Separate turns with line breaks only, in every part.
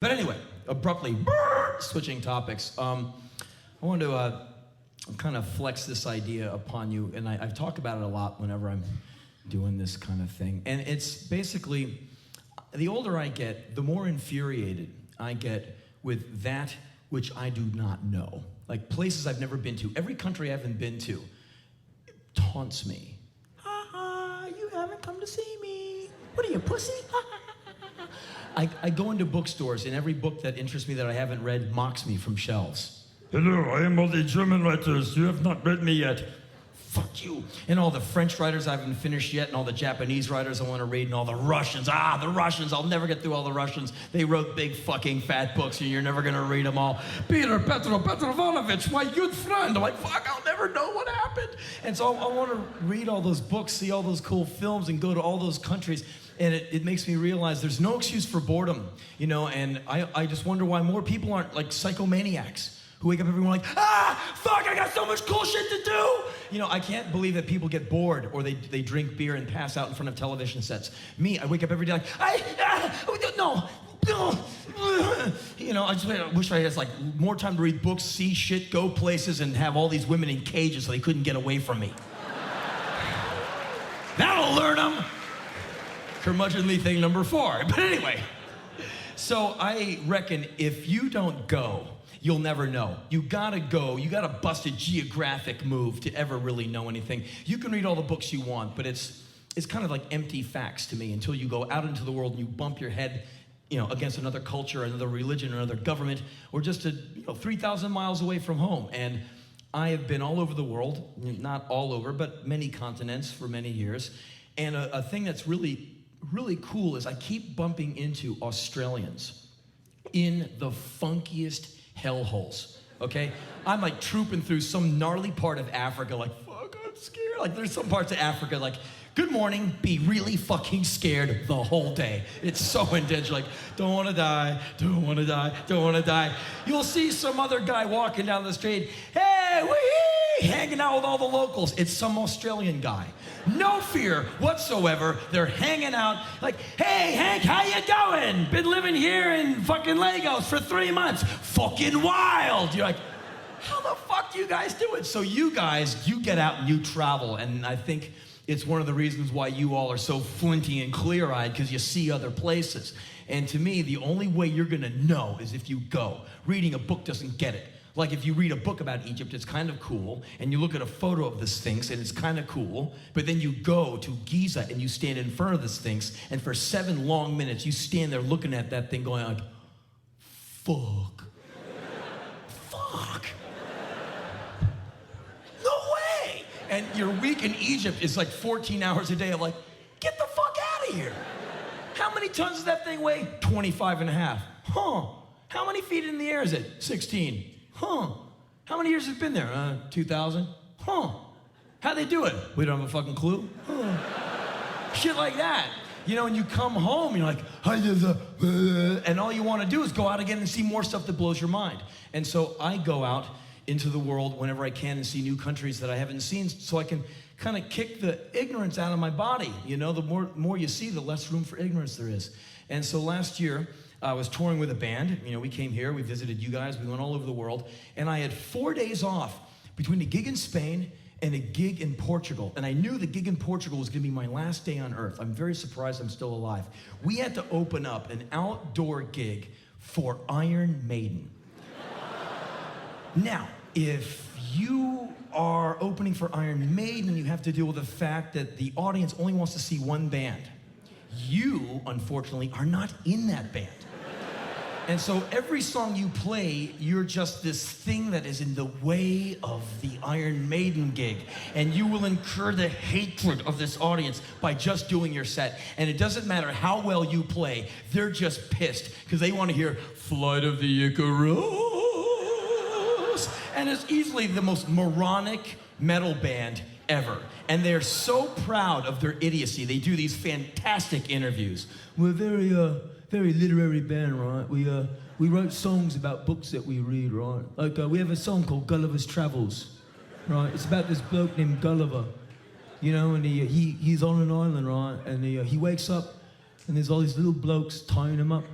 But anyway, abruptly switching topics. I wanted to kind of flex this idea upon you, and I've talked about it a lot whenever I'm doing this kind of thing. And it's basically, the older I get, the more infuriated I get with that which I do not know. Like places I've never been to. Every country I haven't been to taunts me. Ha ha, you haven't come to see me. What are you, pussy? I go into bookstores, and every book that interests me that I haven't read mocks me from shelves.
Hello, I am all the German writers. You have not read me yet.
Fuck you. And all the French writers I haven't finished yet, and all the Japanese writers I want to read, and all the Russians. The Russians. I'll never get through all the Russians. They wrote big fucking fat books, and you're never going to read them all. Peter Petrovalovich, my good friend. I'm like, fuck, I'll never know what happened. And so I want to read all those books, see all those cool films, and go to all those countries. And it makes me realize there's no excuse for boredom, you know, and I just wonder why more people aren't like psychomaniacs who wake up every morning like, fuck, I got so much cool shit to do. You know, I can't believe that people get bored or they drink beer and pass out in front of television sets. Me, I wake up every day like, no. You know, I wish I had like more time to read books, see shit, go places, and have all these women in cages so they couldn't get away from me. That'll learn them. Curmudgeonly thing number 4. But anyway, so I reckon if you don't go, you'll never know. You gotta go. You gotta bust a geographic move to ever really know anything. You can read all the books you want, but it's kind of like empty facts to me until you go out into the world and you bump your head, you know, against another culture, another religion, another government, or just 3,000 miles away from home. And I have been all over the world, not all over, but many continents for many years. And a thing that's really cool is I keep bumping into Australians in the funkiest hellholes, okay? I'm like trooping through some gnarly part of Africa, like, fuck, I'm scared. Like, there's some parts of Africa, like, good morning, be really fucking scared the whole day. It's so intense, like, don't wanna die, don't wanna die, don't wanna die. You'll see some other guy walking down the street, hey, wee, hanging out with all the locals. It's some Australian guy. No fear whatsoever. They're hanging out like, hey, Hank, how you going? Been living here in fucking Lagos for 3 months. Fucking wild. You're like, how the fuck do you guys do it? So you guys, you get out and you travel, and I think it's one of the reasons why you all are so flinty and clear-eyed, because you see other places. And to me, the only way you're gonna know is if you go. Reading a book doesn't get it. Like if you read a book about Egypt, it's kind of cool, and you look at a photo of the Sphinx, and it's kind of cool, but then you go to Giza, and you stand in front of the Sphinx, and for 7 long minutes, you stand there looking at that thing going like, fuck. Fuck. No way. And your week in Egypt is like 14 hours a day. I'm like, get the fuck out of here. How many tons does that thing weigh? 25 and a half. Huh. How many feet in the air is it? 16. Huh. How many years has it been there? 2,000? Huh. How'd they do it? We don't have a fucking clue. Huh. Shit like that. You know, and you come home, you're like, and all you want to do is go out again and see more stuff that blows your mind. And so I go out into the world whenever I can and see new countries that I haven't seen, so I can kind of kick the ignorance out of my body. You know, the more you see, the less room for ignorance there is. And so last year, I was touring with a band. You know, we came here, we visited you guys, we went all over the world, and I had 4 days off between a gig in Spain and a gig in Portugal. And I knew the gig in Portugal was gonna be my last day on earth. I'm very surprised I'm still alive. We had to open up an outdoor gig for Iron Maiden. Now, if you are opening for Iron Maiden, you have to deal with the fact that the audience only wants to see one band. You, unfortunately, are not in that band. And so every song you play, you're just this thing that is in the way of the Iron Maiden gig. And you will incur the hatred of this audience by just doing your set. And it doesn't matter how well you play, they're just pissed because they want to hear Flight of the Icarus. And it's easily the most moronic metal band ever. And they're so proud of their idiocy. They do these fantastic interviews. We're very literary band, right? We wrote songs about books that we read, right? Like we have a song called Gulliver's Travels, right? It's about this bloke named Gulliver, you know, and he's on an island, right? And he wakes up, and there's all these little blokes tying him up,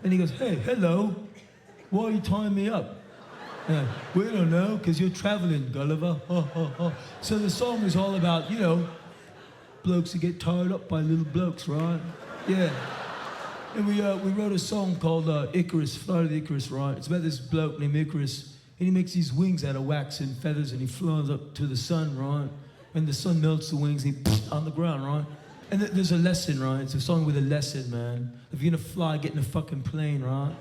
And he goes, hey, hello, why are you tying me up? We don't know, because you're traveling, Gulliver. So the song is all about, you know, blokes who get tied up by little blokes, right? Yeah. And we wrote a song called Icarus, Flight of the Icarus, right? It's about this bloke named Icarus, and he makes these wings out of wax and feathers, and he flies up to the sun, right? And the sun melts the wings, and he on the ground, right? And there's a lesson, right? It's a song with a lesson, man. If you're gonna fly, get in a fucking plane, right?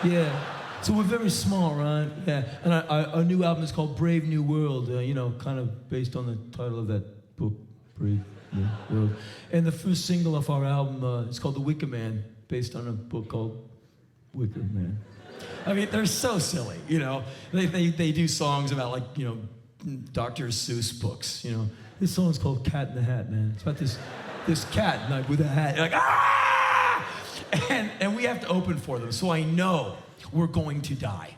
Yeah. So we're very smart, right? Yeah. And our new album is called Brave New World, you know, kind of based on the title of that book, Brave New World. And the first single off our album is called The Wicker Man, based on a book called Wicker Man. I mean, they're so silly, you know. They do songs about, like, you know, Dr. Seuss books, you know. This song's called Cat in the Hat, man. It's about this cat, like, with a hat. You're like, ah! And we have to open for them, so I know we're going to die.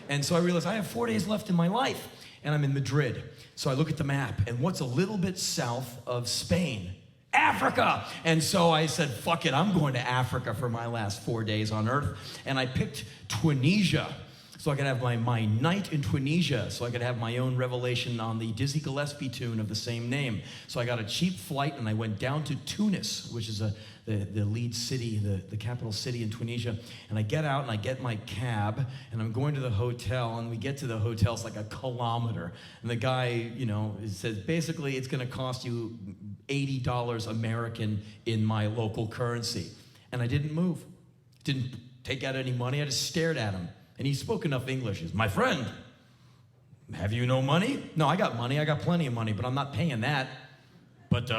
And so I realized I have 4 days left in my life, and I'm in Madrid. So I look at the map, and what's a little bit south of Spain? Africa! And so I said, fuck it, I'm going to Africa for my last 4 days on Earth. And I picked Tunisia, so I could have my night in Tunisia, so I could have my own revelation on the Dizzy Gillespie tune of the same name. So I got a cheap flight, and I went down to Tunis, which is the lead city, the capital city in Tunisia. And I get out, and I get my cab, and I'm going to the hotel, and we get to the hotel, it's like a kilometer. And the guy, you know, says, basically, it's gonna cost you $80 American in my local currency. And I didn't move. Didn't take out any money, I just stared at him. And he spoke enough English. He says, my friend, have you no money? No, I got money, I got plenty of money, but I'm not paying that. But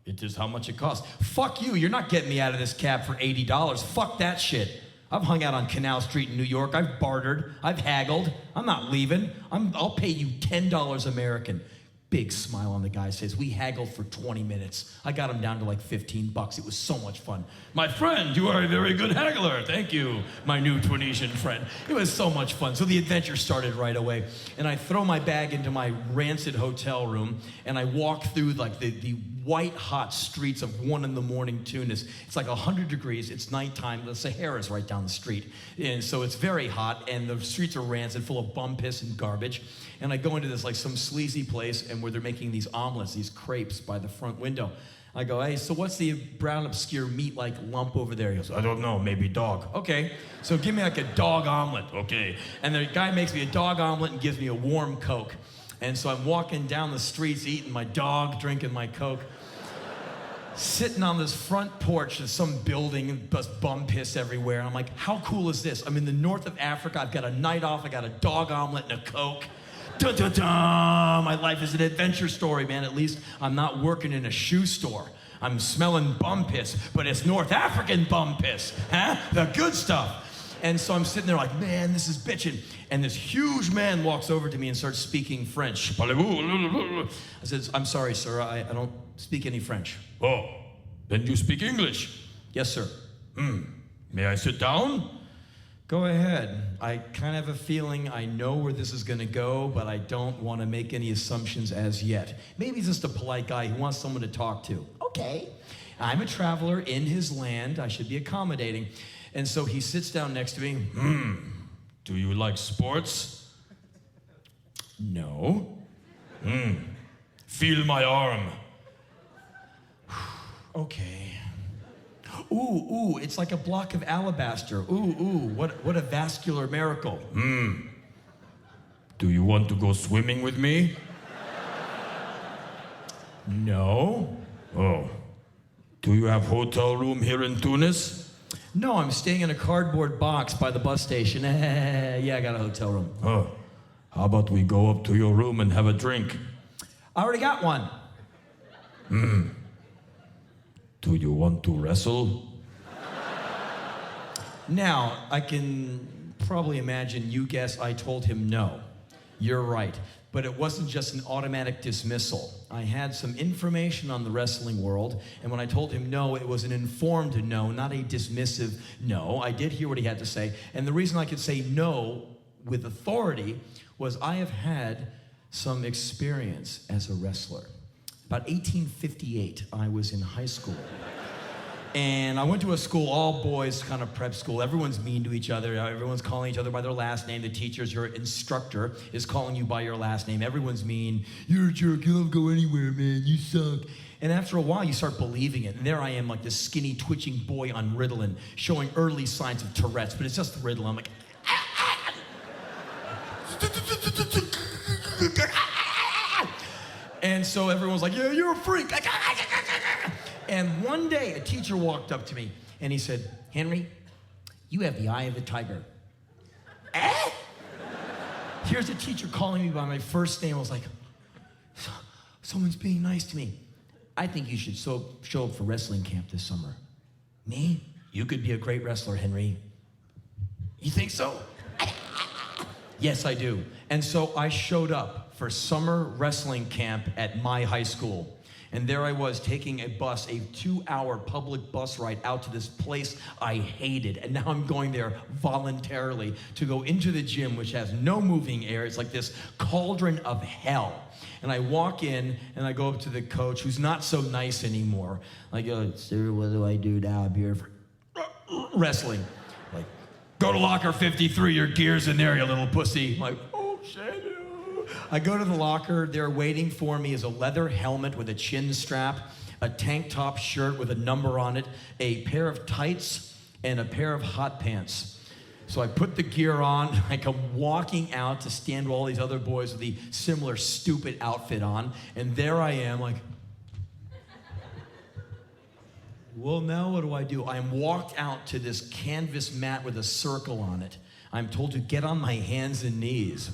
it is how much it costs. Fuck you, you're not getting me out of this cab for $80. Fuck that shit. I've hung out on Canal Street in New York, I've bartered, I've haggled, I'm not leaving. I'll pay you $10 American. Big smile on the guy's face. We haggled for 20 minutes. I got him down to like 15 bucks. It was so much fun. My friend, you are a very good haggler. Thank you, my new Tunisian friend. It was so much fun. So the adventure started right away. And I throw my bag into my rancid hotel room, and I walk through like the white hot streets of 1 a.m. Tunis. It's like 100 degrees, it's nighttime, the Sahara's right down the street. And so it's very hot, and the streets are rancid, full of bum piss and garbage. And I go into this like some sleazy place, and where they're making these omelets, these crepes by the front window. I go, hey, so what's the brown obscure meat-like lump over there? He goes, I don't know, maybe dog. Okay, so give me like a dog omelet, okay. And the guy makes me a dog omelet and gives me a warm Coke. And so I'm walking down the streets, eating my dog, drinking my Coke, sitting on this front porch of some building, just bum piss everywhere. And I'm like, how cool is this? I'm in the north of Africa, I've got a night off, I got a dog omelet and a Coke. Dun, dun, dun. My life is an adventure story, man. At least I'm not working in a shoe store. I'm smelling bum piss, but it's North African bum piss, huh? The good stuff. And so I'm sitting there like, man, this is bitchin'. And this huge man walks over to me and starts speaking French. I said, I'm sorry, sir, I don't speak any French.
Oh, then you speak English?
Yes, sir.
May I sit down?
Go ahead. I kind of have a feeling I know where this is gonna go, but I don't want to make any assumptions as yet. Maybe he's just a polite guy who wants someone to talk to. Okay. I'm a traveler in his land. I should be accommodating. And so he sits down next to me.
Do you like sports?
No.
Feel my arm.
Okay. Ooh, it's like a block of alabaster. Ooh, what a vascular miracle.
Do you want to go swimming with me?
No.
Oh. Do you have hotel room here in Tunis?
No, I'm staying in a cardboard box by the bus station. Yeah, I got a hotel room.
Oh. How about we go up to your room and have a drink?
I already got one.
Do you want to wrestle?
Now, I can probably imagine you guess I told him no. You're right. But it wasn't just an automatic dismissal. I had some information on the wrestling world, and when I told him no, it was an informed no, not a dismissive no. I did hear what he had to say, and the reason I could say no with authority was I have had some experience as a wrestler. About 1858, I was in high school. And I went to a school, all boys kind of prep school. Everyone's mean to each other. Everyone's calling each other by their last name. The teachers, your instructor is calling you by your last name. Everyone's mean. You're a jerk. You'll never go anywhere, man. You suck. And after a while, you start believing it. And there I am, like this skinny, twitching boy on Ritalin, showing early signs of Tourette's. But it's just Ritalin. I'm like, and so everyone's like, yeah, you're a freak. And one day, a teacher walked up to me, and he said, Henry, you have the eye of the tiger. Eh? Here's a teacher calling me by my first name. I was like, someone's being nice to me. I think you should show up for wrestling camp this summer. Me? You could be a great wrestler, Henry. You think so? Yes, I do. And so I showed up for summer wrestling camp at my high school. And there I was taking a bus, a 2-hour public bus ride out to this place I hated. And now I'm going there voluntarily to go into the gym, which has no moving air. It's like this cauldron of hell. And I walk in and I go up to the coach, who's not so nice anymore. I go, sir, what do I do now? I'm here for wrestling. Like, go to locker 53, your gear's in there, you little pussy. I'm like, oh, shit. I go to the locker. There waiting for me is a leather helmet with a chin strap, a tank top shirt with a number on it, a pair of tights, and a pair of hot pants. So I put the gear on. I come walking out to stand with all these other boys with the similar stupid outfit on. And there I am, like, well, now what do? I am walked out to this canvas mat with a circle on it. I'm told to get on my hands and knees.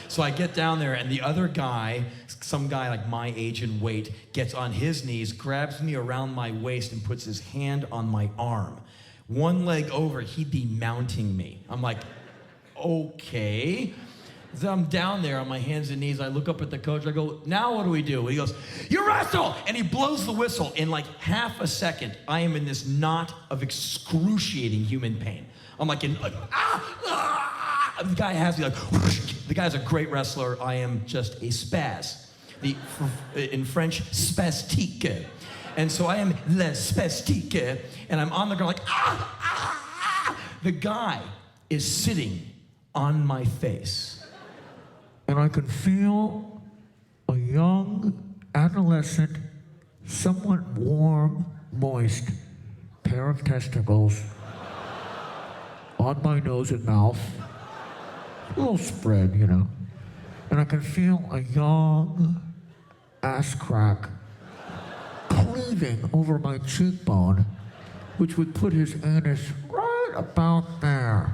So I get down there, and the other guy, some guy like my age and weight, gets on his knees, grabs me around my waist, and puts his hand on my arm. One leg over, he'd be mounting me. I'm like, okay. So I'm down there on my hands and knees. I look up at the coach. I go, now what do we do? He goes, you wrestle! And he blows the whistle. In like half a second, I am in this knot of excruciating human pain. I'm like, the guy has me like, whoosh. The guy's a great wrestler. I am just a spaz. In French, spastique. And so I am le spastique, and I'm on the ground like, The guy is sitting on my face.
And I can feel a young, adolescent, somewhat warm, moist pair of testicles on my nose and mouth, a little spread, you know. And I can feel a young ass crack cleaving over my cheekbone, which would put his anus right about there.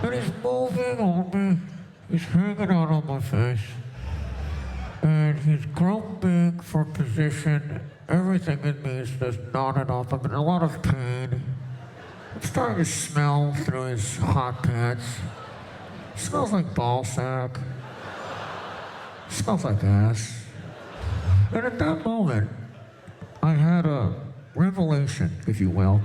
And he's moving on me. He's hanging out on my face. And he's groping for position. Everything in me is just not enough. I'm in a lot of pain. I'm starting to smell through his hot pants. It smells like ball sack. It smells like ass. And at that moment, I had a revelation, if you will,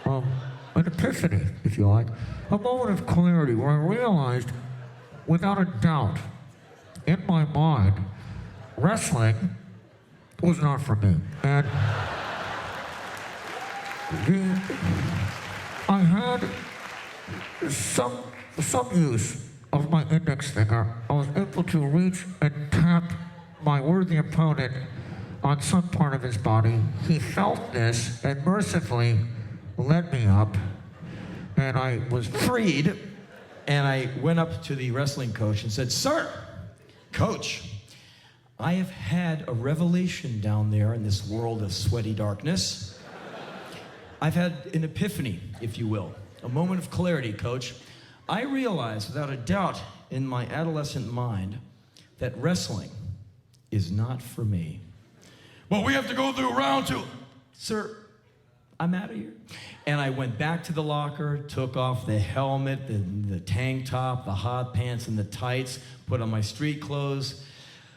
an epiphany, if you like, a moment of clarity where I realized, without a doubt, in my mind, wrestling was not for me. And I had some use of my index finger. I was able to reach and tap my worthy opponent on some part of his body. He felt this and mercifully led me up, and I was
freed, and I went up to the wrestling coach and said, sir, coach, I have had a revelation down there in this world of sweaty darkness. I've had an epiphany, if you will, a moment of clarity, coach. I realized without a doubt in my adolescent mind that wrestling is not for me. Well, we have to go through round 2. Sir, I'm out of here. And I went back to the locker, took off the helmet, the tank top, the hot pants, and the tights, put on my street clothes,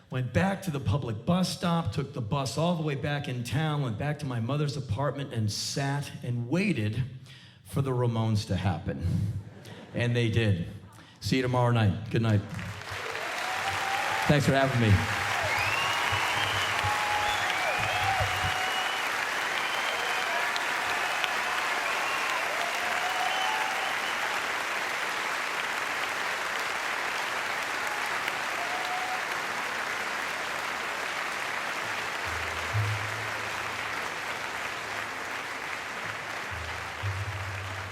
went back to the public bus stop, took the bus all the way back in town, went back to my mother's apartment and sat and waited for the Ramones to happen. And they did. See you tomorrow night. Good night. Thanks for having me.